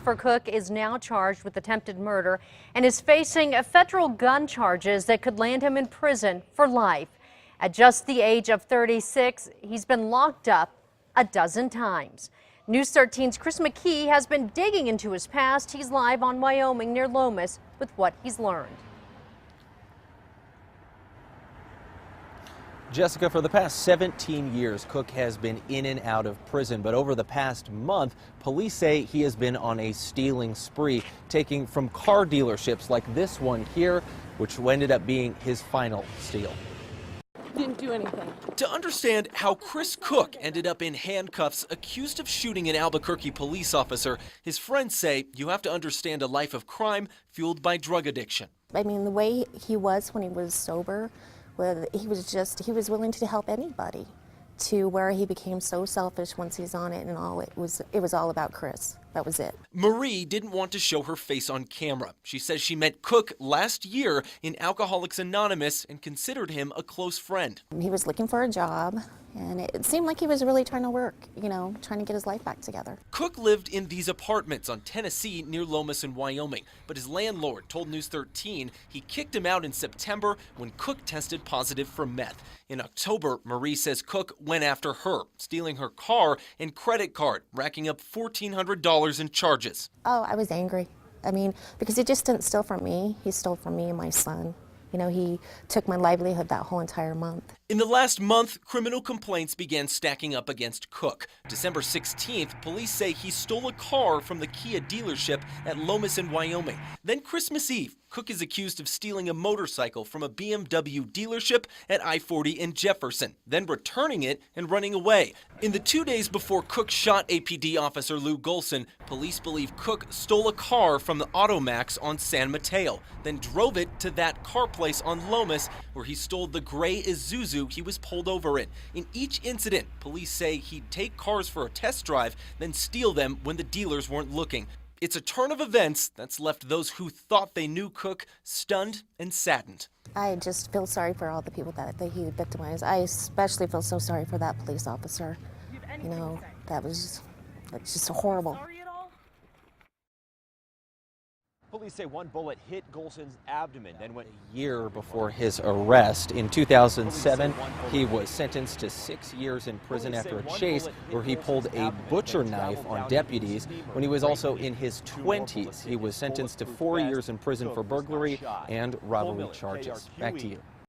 Christopher Cook is now charged with attempted murder and is facing federal gun charges that could land him in prison for life. At just the age of 36, he's been locked up a dozen times. News 13's Chris McKee has been digging into his past. He's live on Wyoming near Lomas with what he's learned. Jessica, for the past 17 years, Cook has been in and out of prison, but over the past month, police say he has been on a stealing spree, taking from car dealerships like this one here, which ended up being his final steal. Didn't do anything. To understand how Chris Cook ended up in handcuffs accused of shooting an Albuquerque police officer, his friends say you have to understand a life of crime fueled by drug addiction. I mean, the way he was when he was sober, he was willing to help anybody, to where he became so selfish once he's on it, and it was all about Chris. That was it. Marie didn't want to show her face on camera. She says she met Cook last year in Alcoholics Anonymous and considered him a close friend. He was looking for a job, and it seemed like he was really trying to work, trying to get his life back together. Cook lived in these apartments on Tennessee near Lomas in Wyoming, but his landlord told News 13 he kicked him out in September when Cook tested positive for meth. In October, Marie says Cook went after her, stealing her car and credit card, racking up $1,400 in charges. Oh, I was angry. I mean, because he just didn't steal from me. He stole from me and my son. He took my livelihood that whole entire month. In the last month, criminal complaints began stacking up against Cook. December 16th, police say he stole a car from the Kia dealership at Lomas in Wyoming. Then Christmas Eve, Cook is accused of stealing a motorcycle from a BMW dealership at I-40 in Jefferson, then returning it and running away. In the 2 days before Cook shot APD officer Lou Golson, police believe Cook stole a car from the Automax on San Mateo, then drove it to that car place on Lomas where he stole the gray Isuzu he was pulled over in. In each incident, police say he'd take cars for a test drive, then steal them when the dealers weren't looking. It's a turn of events that's left those who thought they knew Cook stunned and saddened. I just feel sorry for all the people that he victimized. I especially feel so sorry for that police officer. That was just horrible. Police say one bullet hit Golson's abdomen, then went A year before his arrest in 2007, he was sentenced to 6 years in prison after a chase where he pulled a butcher knife on deputies. When he was also in his 20s, he was sentenced to 4 years in prison for burglary and robbery charges. Back to you.